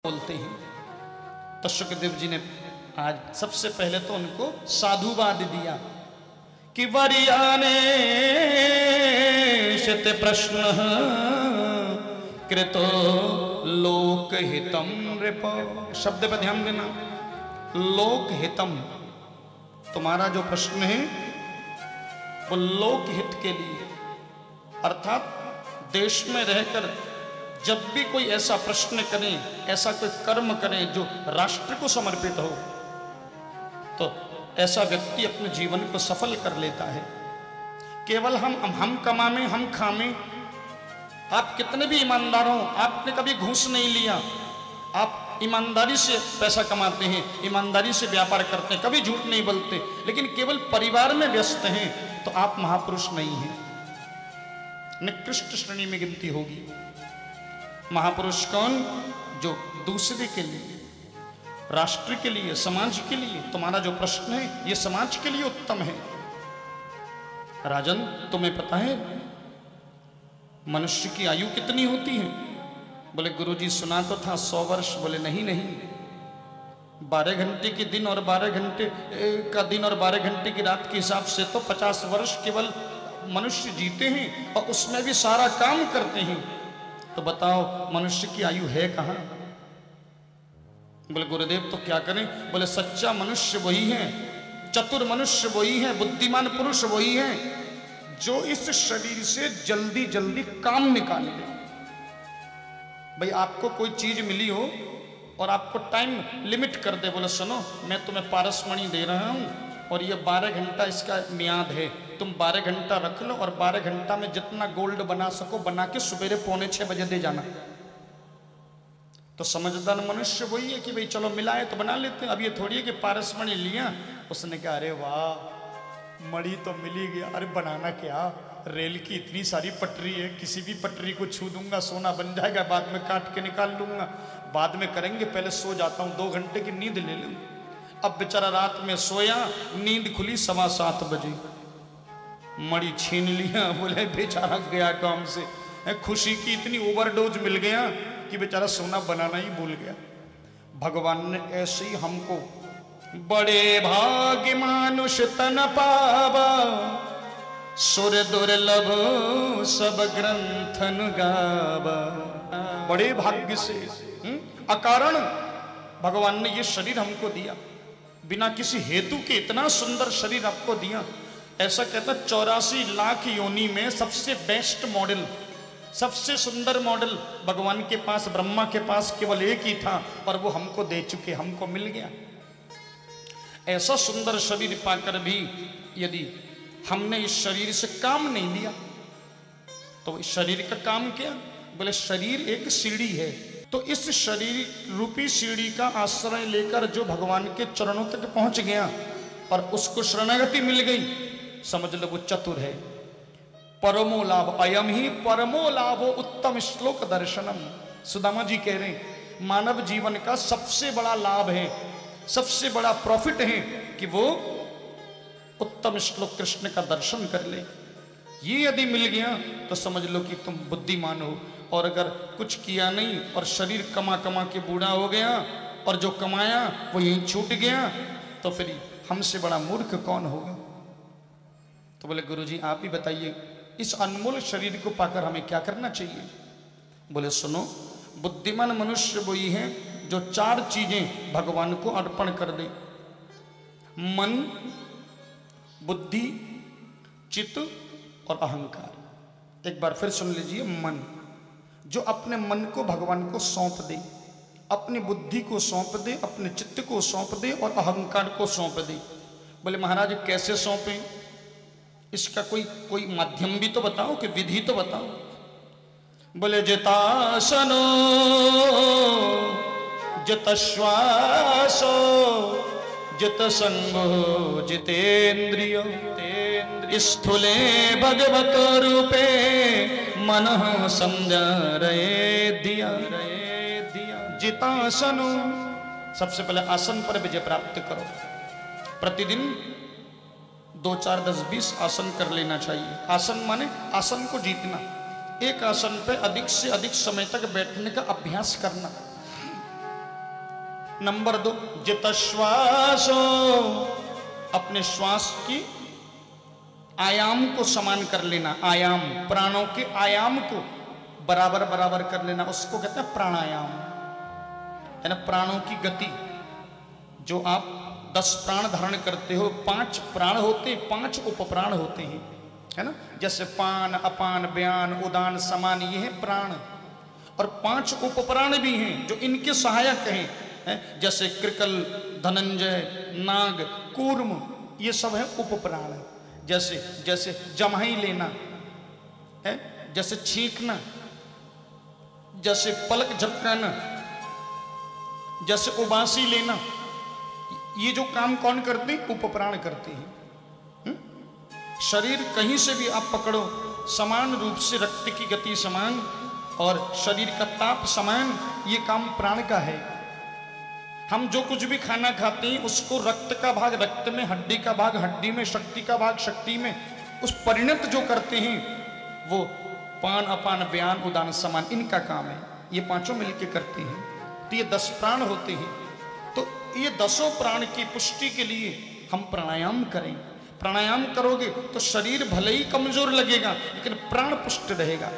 बोलते हैं। तो सुखदेव जी ने आज सबसे पहले तो उनको साधुवाद दिया कि वरियाने शत प्रश्न कृतो लोकहितम नृप। शब्द पर ध्यान देना, लोकहितम, तुम्हारा जो प्रश्न है वो लोकहित के लिए, अर्थात देश में रहकर जब भी कोई ऐसा प्रश्न करें, ऐसा कोई कर्म करें जो राष्ट्र को समर्पित हो, तो ऐसा व्यक्ति अपने जीवन को सफल कर लेता है। केवल हम कमामें, हम खामें, आप कितने भी ईमानदार हो, आपने कभी घूस नहीं लिया, आप ईमानदारी से पैसा कमाते हैं, ईमानदारी से व्यापार करते हैं, कभी झूठ नहीं बोलते, लेकिन केवल परिवार में व्यस्त हैं, तो आप महापुरुष नहीं हैं, निकृष्ट श्रेणी में गिनती होगी। महापुरुष कौन? जो दूसरे के लिए, राष्ट्र के लिए, समाज के लिए, तुम्हारा जो प्रश्न है ये समाज के लिए उत्तम है। राजन, तुम्हें पता है मनुष्य की आयु कितनी होती है? बोले गुरुजी सुना तो था 100 वर्ष। बोले नहीं नहीं, 12 घंटे के दिन और 12 घंटे का दिन और 12 घंटे की रात के हिसाब से तो 50 वर्ष केवल मनुष्य जीते हैं और उसमें भी सारा काम करते हैं। तो बताओ मनुष्य की आयु है कहां? बोले गुरुदेव तो क्या करें? बोले सच्चा मनुष्य वही है, चतुर मनुष्य वही है, बुद्धिमान पुरुष वही है जो इस शरीर से जल्दी जल्दी काम निकाल ले। भाई आपको कोई चीज मिली हो और आपको टाइम लिमिट कर दे, बोले सुनो मैं तुम्हें पारसमणि दे रहा हूं और ये 12 घंटा इसका मियाद है, तुम 12 घंटा रख लो और 12 घंटा में जितना गोल्ड बना सको बना के सवेरे 5:45 बजे दे जाना। तो समझदार मनुष्य वही है कि भाई चलो मिला है तो बना लेते हैं। अब ये थोड़ी है कि पारसमणि लिया, उसने कहा अरे वाह मणि तो मिल ही गया, अरे बनाना क्या, रेल की इतनी सारी पटरी है, किसी भी पटरी को छू दूंगा सोना बन जाएगा, बाद में काट के निकाल लूंगा, बाद में करेंगे, पहले सो जाता हूँ 2 घंटे की नींद ले लूँ। अब बेचारा रात में सोया, नींद खुली 7:15 बजे, मणि छीन लिया। बोले बेचारा गया काम से, खुशी की इतनी ओवरडोज मिल गया कि बेचारा सोना बनाना ही भूल गया। भगवान ने ऐसे ही हमको बड़े भाग्य मानुष तन पावा, सुर दुर्लभ सब ग्रंथन गावा। बड़े भाग्य से अकारण भगवान ने ये शरीर हमको दिया, बिना किसी हेतु के इतना सुंदर शरीर आपको दिया। ऐसा कहता 84 लाख योनि में सबसे बेस्ट मॉडल, सबसे सुंदर मॉडल भगवान के पास, ब्रह्मा के पास केवल एक ही था और वो हमको दे चुके, हमको मिल गया। ऐसा सुंदर शरीर पाकर भी यदि हमने इस शरीर से काम नहीं लिया तो इस शरीर का काम क्या? बोले शरीर एक सीढ़ी है, तो इस शरीर रूपी सीढ़ी का आश्रय लेकर जो भगवान के चरणों तक पहुंच गया और उसको शरणागति मिल गई, समझ लो वो चतुर है। परमो लाभ अयम ही परमो लाभो उत्तम श्लोक दर्शनम। सुदामा जी कह रहे हैं मानव जीवन का सबसे बड़ा लाभ है, सबसे बड़ा प्रॉफिट है कि वो उत्तम श्लोक कृष्ण का दर्शन कर ले। ये यदि मिल गया तो समझ लो कि तुम बुद्धिमान हो। और अगर कुछ किया नहीं और शरीर कमा कमा के बूढ़ा हो गया और जो कमाया वो यहीं छूट गया, तो फिर हमसे बड़ा मूर्ख कौन होगा? तो बोले गुरुजी आप ही बताइए इस अनमोल शरीर को पाकर हमें क्या करना चाहिए? बोले सुनो, बुद्धिमान मनुष्य वही है जो 4 चीजें भगवान को अर्पण कर दे, मन, बुद्धि, चित्त और अहंकार। एक बार फिर सुन लीजिए, मन, जो अपने मन को भगवान को सौंप दे, अपनी बुद्धि को सौंप दे, अपने चित्त को सौंप दे और अहंकार को सौंप दे। बोले महाराज कैसे सौंपें? इसका कोई माध्यम भी तो बताओ, कि विधि तो बताओ। बोले जितासनो जित श्वासो जित संगो जितेन्द्रियो स्थूले भगवत रूपे मन संजरे दिया। जितासनो, सबसे पहले आसन पर विजय प्राप्त करो। प्रतिदिन 2, 4, 10, 20 आसन कर लेना चाहिए। आसन माने आसन को जीतना, एक आसन पे अधिक से अधिक समय तक बैठने का अभ्यास करना। नंबर 2 जित श्वासो, अपने श्वास की आयाम को समान कर लेना। आयाम, प्राणों के आयाम को बराबर बराबर कर लेना, उसको कहते हैं प्राणायाम, है ना। प्राणों की गति, जो आप 10 प्राण धारण करते हो, 5 प्राण होते, 5 उपप्राण होते हैं, है ना। जैसे पान, अपान, व्यान, उदान, समान, ये है प्राण। और 5 उपप्राण भी हैं जो इनके सहायक हैं, जैसे कृकल, धनंजय, नाग, कूर्म, ये सब है उपप्राण। जैसे जैसे जमाई लेना है, जैसे छींकना, जैसे पलक झपकाना, जैसे उबासी लेना, ये जो काम कौन करते हैं? उपप्राण करते हैं। शरीर कहीं से भी आप पकड़ो, समान रूप से रक्त की गति समान और शरीर का ताप समान, ये काम प्राण का है। हम जो कुछ भी खाना खाते हैं उसको रक्त का भाग रक्त में, हड्डी का भाग हड्डी में, शक्ति का भाग शक्ति में, उस परिणत जो करते हैं वो पान, अपान, व्यान, उदान, समान, इनका काम है। ये 5 मिलके करते हैं, तो ये 10 प्राण होते हैं। तो ये 10 प्राण की पुष्टि के लिए हम प्राणायाम करें। प्राणायाम करोगे तो शरीर भले ही कमजोर लगेगा लेकिन प्राण पुष्ट रहेगा।